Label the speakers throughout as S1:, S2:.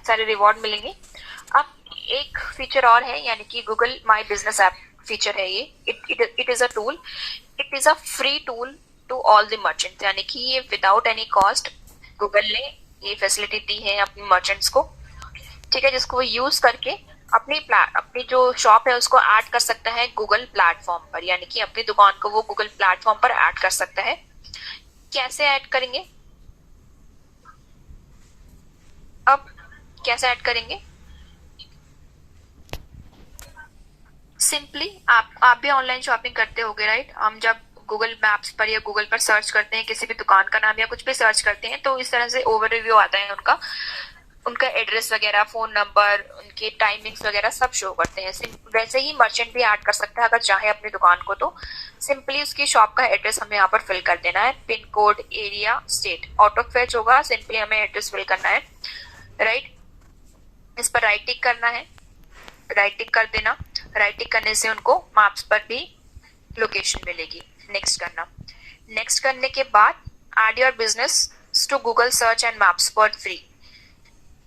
S1: सारे रिवॉर्ड मिलेंगे। अब एक फीचर और है, यानी कि Google my business app feature है ये। It is a tool, it is a free tool to all the merchant, यानी कि ये विदाउट एनी कॉस्ट गूगल ने ये फैसिलिटी दी है अपने मर्चेंट्स को, ठीक है, जिसको वो यूज करके अपनी जो शॉप है उसको ऐड कर सकता है गूगल प्लेटफॉर्म पर, यानी कि अपनी दुकान को वो गूगल प्लेटफॉर्म पर ऐड कर सकता है। कैसे ऐड करेंगे? अब कैसे ऐड करेंगे? सिंपली आप भी ऑनलाइन शॉपिंग करते होगे, राइट? हम जब गूगल मैप्स पर या गूगल पर सर्च करते हैं किसी भी दुकान का नाम या कुछ भी सर्च करते हैं तो इस तरह से ओवरव्यू आता है उनका एड्रेस वगैरह, फोन नंबर, उनके टाइमिंग्स वगैरह सब शो करते हैं। वैसे ही मर्चेंट भी ऐड कर सकता है अगर चाहे अपनी दुकान को, तो सिंपली उसकी शॉप का एड्रेस हमें यहाँ पर फिल कर देना है, pin code, area, state, auto fetch होगा, सिंपली हमें एड्रेस फिल करना है, राइट? इस पर राइट टिक करना है, राइट टिक कर देना। राइट टिक करने से उनको मैप्स पर भी लोकेशन मिलेगी। नेक्स्ट करना। नेक्स्ट करने के बाद add your business to Google search and maps for free,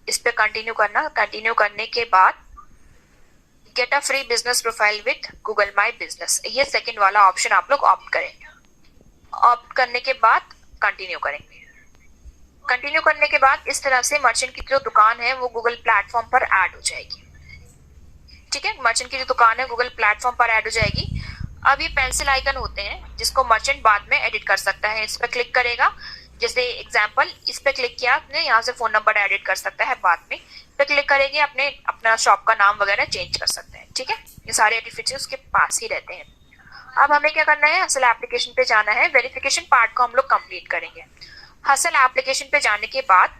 S1: इस पे कंटिन्यू करना। कंटिन्यू करने के बाद get a free business profile with Google my business, ये सेकंड वाला ऑप्शन आप लोग ऑप्ट करेंगे। ऑप्ट करने के बाद कंटिन्यू करेंगे। कंटिन्यू करने के बाद इस तरह से मर्चेंट की जो दुकान है वो गूगल प्लेटफॉर्म पर ऐड हो जाएगी, ठीक है? मर्चेंट की जो दुकान है गूगल प्लेटफॉर्म पर ऐड हो जाएगी। अब ये पेंसिल आइकन होते हैं जिसको मर्चेंट बाद में एडिट कर सकता है, इस पर क्लिक करेगा। जैसे एग्जांपल इस पे क्लिक किया आपने, यहाँ से फोन नंबर एडिट कर सकता है बाद में। पे क्लिक करेंगे अपना शॉप का नाम वगैरह चेंज कर सकते हैं, ठीक है? ये सारे एडिट फीचर्स उसके पास ही रहते हैं। अब हमें क्या करना है, हसल एप्लीकेशन पे जाना है। वेरिफिकेशन पार्ट को हम लोग कंप्लीट करेंगे। हसल एप्लीकेशन पे जाने के बाद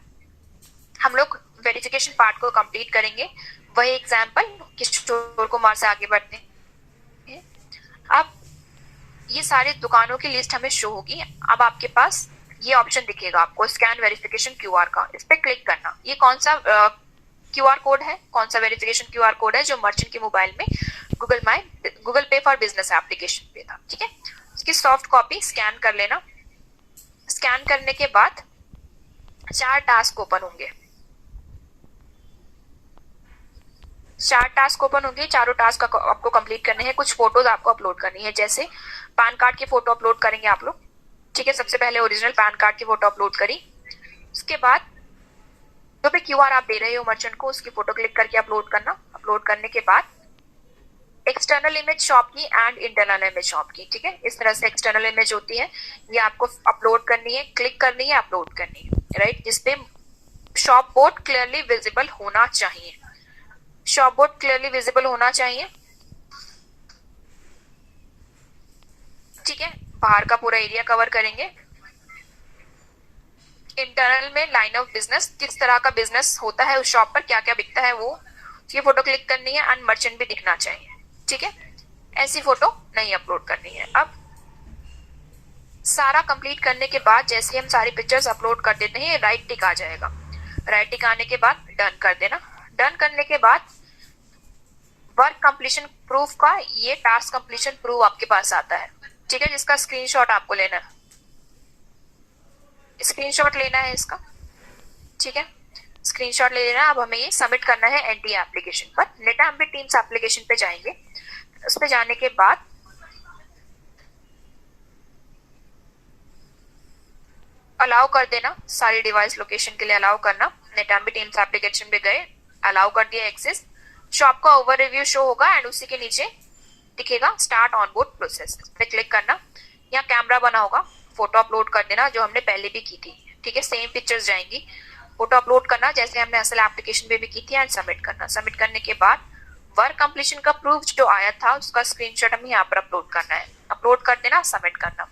S1: हम लोग वेरिफिकेशन पार्ट को कंप्लीट करेंगे। वही एग्जांपल किशोर कुमार से आगे बढ़ते हैं। अब ये सारी दुकानों की लिस्ट हमें शो होगी। अब आपके पास ये ऑप्शन दिखेगा आपको, स्कैन वेरिफिकेशन क्यूआर का, इस पे क्लिक करना। ये कौन सा क्यूआर कोड है, कौन सा वेरिफिकेशन क्यूआर कोड है जो मर्चेंट के मोबाइल में गूगल पे फॉर बिजनेस एप्लीकेशन पे था, ठीक है? इसकी सॉफ्ट कॉपी स्कैन कर लेना। स्कैन करने के बाद 4 टास्क ओपन होंगे। 4 टास्क ओपन होंगे। चारों टास्क आपको कंप्लीट करने हैं। कुछ फोटोज आपको अपलोड करनी है, जैसे पैन कार्ड की फोटो अपलोड करेंगे आप लोग, ठीक है? सबसे पहले ओरिजिनल पैन कार्ड की फोटो अपलोड करी। उसके बाद जो भी क्यूआर आप दे रहे हो मर्चेंट को, उसकी फोटो क्लिक करके अपलोड करना। अपलोड करने के बाद एक्सटर्नल इमेज शॉप की एंड इंटरनल इमेज शॉप की, ठीक है? इस तरह से एक्सटर्नल इमेज होती है, ये आपको अपलोड करनी है, क्लिक करनी है, अपलोड करनी है, राइट? जिसपे शॉप बोर्ड क्लियरली विजिबल होना चाहिए। शॉप बोर्ड क्लियरली विजिबल होना चाहिए, ठीक है? बाहर का पूरा एरिया कवर करेंगे। इंटरनल में लाइन ऑफ बिजनेस, किस तरह का बिजनेस होता है उस शॉप पर, क्या क्या बिकता है वो, उसकी फोटो क्लिक करनी है एंड मर्चेंट भी दिखना चाहिए, ठीक है? ऐसी फोटो नहीं अपलोड करनी है। अब सारा कंप्लीट करने के बाद जैसे हम सारी पिक्चर्स अपलोड कर देते हैं, राइट टिक आ जाएगा। राइट टिक आने के बाद डन कर देना। डन करने के बाद वर्क कंप्लीशन प्रूफ का ये टास्क कंप्लीशन प्रूफ आपके पास आता है, ठीक है? जिसका स्क्रीनशॉट आपको लेना है, स्क्रीनशॉट लेना है इसका, ठीक है? स्क्रीनशॉट ले लेना। अब हमें ये सबमिट करना है एनटी एप्लीकेशन पर। नेटएम्बिट टीम्स एप्लीकेशन पे जाएंगे। उस पे जाने के बाद अलाउ कर देना, सारी डिवाइस लोकेशन के लिए अलाउ करना। नेटएम्बिट टीम्स एप्लीकेशन पे गए, अलाउ कर दिया एक्सेस। शॉप का ओवरव्यू शो होगा एंड उसी के नीचे दिखेगा स्टार्ट ऑनबोर्ड प्रोसेस, पे क्लिक करना। यहाँ कैमरा बना होगा, फोटो अपलोड कर देना जो हमने पहले भी की थी, ठीक है? सेम पिक्चर्स जाएंगी। फोटो अपलोड करना जैसे हमने असल एप्लीकेशन पे भी की थी एंड सबमिट करना। सबमिट करने के बाद वर्क कंप्लीशन का प्रूफ जो आया था उसका स्क्रीनशॉट हमें यहाँ पर अपलोड करना है। अपलोड कर देना, सबमिट करना,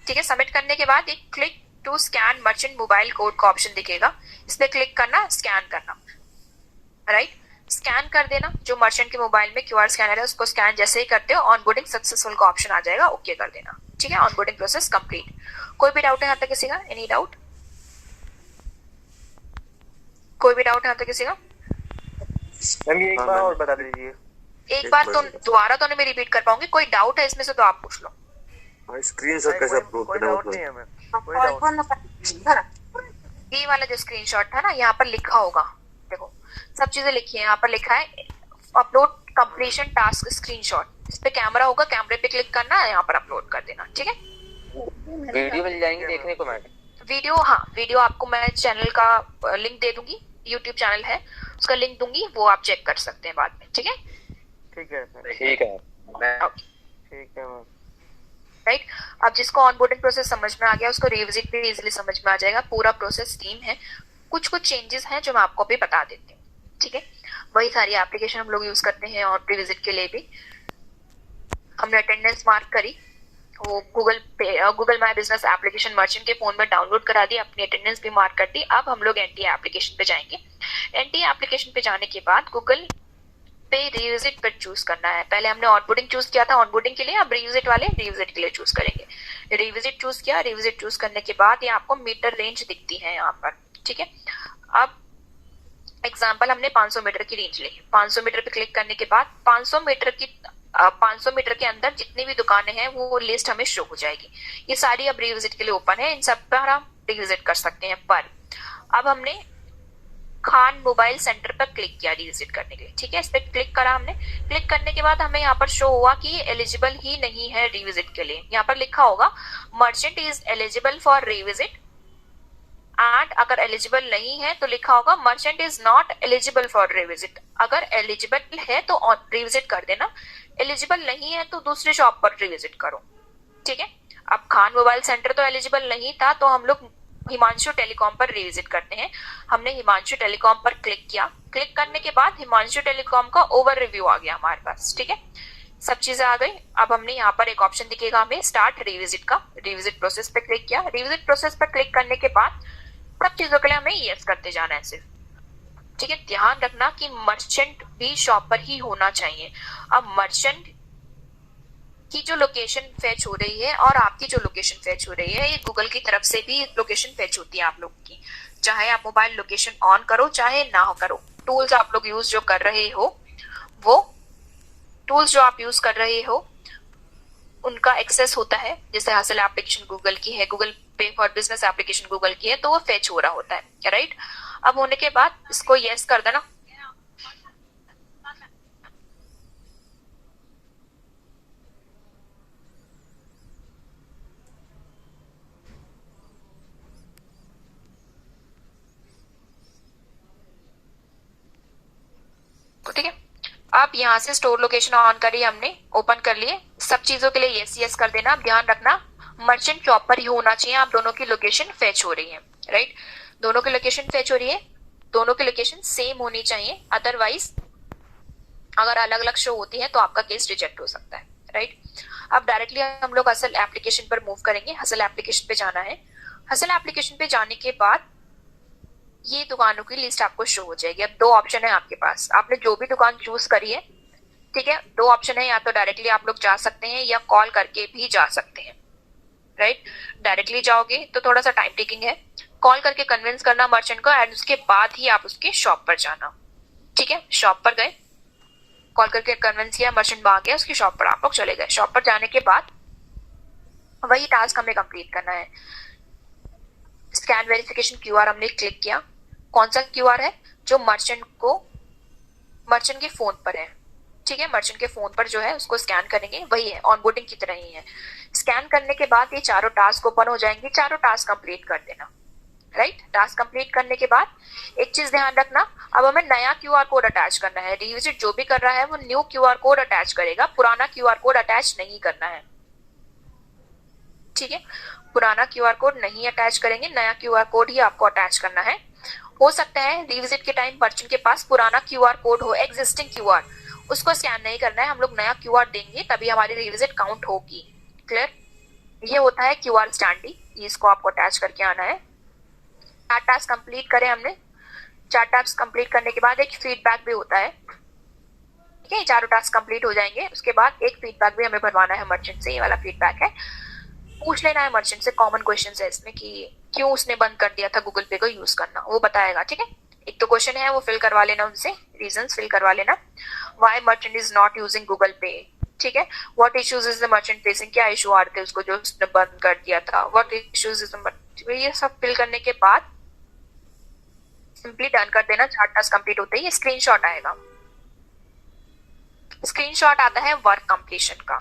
S1: ठीक है? सबमिट करने के बाद एक click to scan merchant mobile code का ऑप्शन दिखेगा, इस पे क्लिक करना, स्कैन करना, राइट? स्कैन कर देना। जो मर्चेंट के मोबाइल में क्यूआर स्कैनर है उसको स्कैन जैसे ही करते हो ऑनबोर्डिंग सक्सेसफुल का ऑप्शन आ जाएगा, ओके कर देना, ठीक है? Onboarding process complete. कोई भी डाउट है यहाँ तक किसी का? Any doubt? कोई भी डाउट है यहाँ तक किसी का?
S2: मैम ये एक बार और बता दीजिए।
S1: एक बार तो दोबारा तो नहीं मैं रिपीट कर पाऊंगी। कोई डाउट है इसमें से तो आप पूछ लो।
S3: स्क्रीनशॉट कैसे अपलोड
S2: कोई
S3: करना
S2: डाउट नहीं है मैम, कोई डाउट।
S1: ये वाला जो स्क्रीनशॉट था ना, यहाँ पर लिखा होगा, देखो सब चीजें लिखी है। यहाँ पर लिखा है अपलोड कंप्लीशन टास्क स्क्रीनशॉट, इस पे कैमरा होगा, कैमरे पे क्लिक करना है, यहाँ पर अपलोड कर देना। ठीक है,
S2: वीडियो मिल जाएंगी देखने को मैडम?
S1: वीडियो, हाँ वीडियो आपको मैं चैनल का लिंक दे दूंगी, यूट्यूब चैनल है उसका लिंक दूंगी, वो आप चेक कर सकते हैं बाद में। ठीक है,
S2: ठीक है सर।
S3: ठीक है
S2: ठीक है मैम।
S1: राइट। अब जिसको ऑनबोर्डिंग प्रोसेस समझ में आ गया उसको रिविजिट भी इजीली समझ में आ जाएगा। पूरा प्रोसेस सेम है, कुछ कुछ चेंजेस हैं जो मैं आपको अभी बता देती हूँ। ठीक है, वही सारी एप्लीकेशन हम लोग यूज करते हैं और रिविजिट के लिए भी। हमने अटेंडेंस मार्क करी, वो Google my business application merchant के फोन में डाउनलोड करा दी, अपनी अटेंडेंस भी मार्क कर दी। अब हम लोग एनटीए एप्लीकेशन पे जाएंगे। एनटीए एप्लीकेशन पे जाने के बाद गूगल पे रिविजिट पर चूज करना है। पहले हमने ऑनबोर्डिंग चूज किया था ऑनबोर्डिंग के लिए, अब रिविजिट वाले रिविजिट के लिए चूज करेंगे। रिविजिट चूज किया, रिविजिट चूज करने के बाद ये आपको मीटर रेंज दिखती है यहाँ पर। ठीक है, अब एग्जाम्पल हमने 500 मीटर की रेंज ली, 500 मीटर पे क्लिक करने के बाद 500 मीटर के अंदर जितनी भी दुकानें हैं वो लिस्ट हमें शो हो जाएगी। ये सारी अब रिविजिट के लिए ओपन है, इन सब पर हम रिविजिट कर सकते हैं। पर अब हमने खान मोबाइल सेंटर पर क्लिक किया रिविजिट करने के लिए। ठीक है, इस पर क्लिक करा हमने। क्लिक करने के बाद हमें यहाँ पर शो हुआ कि ये एलिजिबल ही नहीं है रिविजिट के लिए। यहाँ पर लिखा होगा merchant is eligible for revisit, and अगर एलिजिबल नहीं है तो लिखा होगा merchant is not eligible for revisit. अगर एलिजिबल है तो रिविजिट कर देना, एलिजिबल नहीं है तो दूसरे शॉप पर रिविजिट करो। ठीक है, अब खान मोबाइल सेंटर तो एलिजिबल नहीं था तो हम लोग हिमांशु टेलीकॉम पर रिविजिट करते हैं। हमने हिमांशु टेलीकॉम पर क्लिक किया। क्लिक करने के बाद हिमांशु टेलीकॉम का ओवर रिव्यू आ गया हमारे पास। ठीक है, सब चीजें आ गई। अब हमने यहाँ पर एक ऑप्शन दिखेगा हमें स्टार्ट रिविजिट का, रिविजिट प्रोसेस पे क्लिक किया। रिविजिट प्रोसेस पर क्लिक करने के बाद सब चीजों के लिए हमें यस करते जाना है सिर्फ। ठीक है, ध्यान रखना कि मर्चेंट भी शॉप पर ही होना चाहिए। अब मर्चेंट की जो लोकेशन फेच हो रही है और आपकी जो लोकेशन फेच हो रही है, ये गूगल की तरफ से भी लोकेशन फेच होती है आप लोगों की, चाहे आप मोबाइल लोकेशन ऑन करो चाहे ना करो। टूल्स आप लोग यूज जो कर रहे हो, वो टूल्स जो आप यूज कर रहे हो उनका एक्सेस होता है। जैसे हसल एप्लीकेशन गूगल की है, गूगल पे फॉर बिजनेस एप्लीकेशन गूगल की है, तो वो फेच हो रहा होता है। राइट, अब होने के बाद इसको यस कर देना। ठीक है, अब यहाँ से स्टोर लोकेशन ऑन करी हमने, ओपन कर लिए, सब चीजों के लिए यस यस कर देना। अब ध्यान रखना मर्चेंट शॉप पर ही होना चाहिए। आप दोनों की लोकेशन फेच हो रही है। राइट, दोनों की लोकेशन फेच हो रही है, दोनों की लोकेशन सेम होनी चाहिए, अदरवाइज अगर अलग अलग शो होती है तो आपका केस रिजेक्ट हो सकता है। राइट, अब डायरेक्टली हम लोग हसल एप्लीकेशन पर मूव करेंगे। हसल एप्लीकेशन पे जाना है। हसल एप्लीकेशन पे जाने के बाद ये दुकानों की लिस्ट आपको शो हो जाएगी। अब दो ऑप्शन है आपके पास, आपने जो भी दुकान चूज करी है, ठीक है, दो ऑप्शन है, या तो डायरेक्टली आप लोग जा सकते हैं या कॉल करके भी जा सकते हैं। राइट, डायरेक्टली जाओगे तो थोड़ा सा टाइम टेकिंग है, कॉल करके कन्विंस करना मर्चेंट को, एंड उसके बाद ही आप उसके शॉप पर जाना। ठीक है, शॉप पर गए, कॉल करके कन्विंस किया, मर्चेंट आ गया, उसकी शॉप पर आप लोग चले गए। शॉप पर जाने के बाद वही टास्क हमें कंप्लीट करना है। स्कैन वेरिफिकेशन क्यूआर हमने क्लिक किया। कौन सा क्यूआर है? जो मर्चेंट के फोन पर है। ठीक है, मर्चेंट के फोन पर जो है उसको स्कैन करेंगे, वही है, ऑनबोर्डिंग की तरह ही है। स्कैन करने के बाद ये चारों टास्क ओपन हो जाएंगे, चारों टास्क कंप्लीट कर देना। राइट, टास्क कंप्लीट करने के बाद एक चीज ध्यान रखना, अब हमें नया क्यूआर कोड अटैच करना है। रिविजिट जो भी कर रहा है वो न्यू क्यूआर कोड अटैच करेगा, पुराना क्यूआर कोड अटैच नहीं करना है। ठीक है, पुराना क्यूआर कोड नहीं अटैच करेंगे, नया क्यूआर कोड ही आपको अटैच करना है। हो सकता है रिविजिट के टाइम मर्चेंट के पास पुराना क्यूआर कोड हो, एग्जिस्टिंग क्यूआर, उसको स्कैन नहीं करना है, हम लोग नया क्यूआर देंगे तभी हमारी रिविजिट काउंट होगी। क्लियर, ये होता है क्यूआर स्टैंडी, इसको आपको अटैच करके आना है। 4 टास्क कंप्लीट करें हमने। 4 टास्क कंप्लीट करने के बाद एक फीडबैक भी होता है। ठीक है, चारों टास्क कंप्लीट हो जाएंगे, उसके बाद एक फीडबैक भी हमें भरवाना है मर्चेंट से। ये वाला फीडबैक है, पूछ लेना है मर्चेंट से, कॉमन क्वेश्चन है इसमें कि क्यों उसने बंद कर दिया था गूगल पे को यूज करना, वो बताएगा। ठीक है, एक तो क्वेश्चन है वो फिल करवा लेना उनसे, रीजंस फिल करवा लेना। Why merchant is not using Google पे। ठीक है, what issues is the merchant facing, क्या इशू आ रहे थे उसको जो उसने बंद कर दिया था, व्हाट इश्यूज इज द, ये सब फिल करने के बाद सिंपली डन कर देना। 4 टास्क कंप्लीट होते ही स्क्रीनशॉट आएगा। स्क्रीनशॉट आता है वर्क कंप्लीशन का,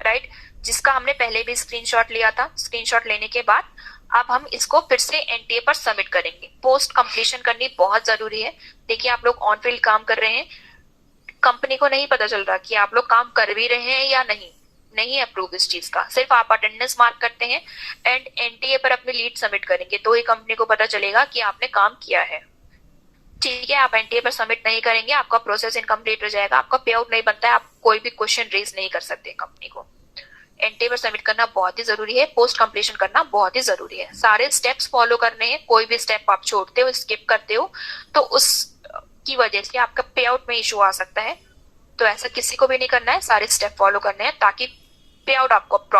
S1: राइट, जिसका हमने पहले भी स्क्रीनशॉट लिया था। स्क्रीनशॉट लेने के बाद अब हम इसको फिर से एनटीए पर सबमिट करेंगे। पोस्ट कंप्लीशन करनी बहुत जरूरी है। देखिए आप लोग ऑन फील्ड काम कर रहे हैं, कंपनी को नहीं पता चल रहा कि आप लोग काम कर भी रहे हैं या नहीं, नहीं अप्रूव इस चीज का। सिर्फ आप अटेंडेंस मार्क करते हैं एंड एनटीए पर अपनी लीड सबमिट करेंगे तो ही कंपनी को पता चलेगा कि आपने काम किया है। ठीक है, आप एनटीए पर सबमिट नहीं करेंगे, आपका प्रोसेस इनकम्प्लीट हो जाएगा, आपका पे आउट नहीं बनता है, आप कोई भी क्वेश्चन रेज नहीं कर सकते कंपनी को। एनटीए पर सबमिट करना बहुत ही जरूरी है, पोस्ट कंप्लीशन करना बहुत ही जरूरी है। सारे स्टेप्स फॉलो करने हैं, कोई भी स्टेप आप छोड़ते हो, स्किप करते हो तो उस की वजह से आपका पे आउट में इशू आ सकता है। तो ऐसा किसी को भी नहीं करना है, सारे स्टेप फॉलो करने हैं ताकि पे आउट आपको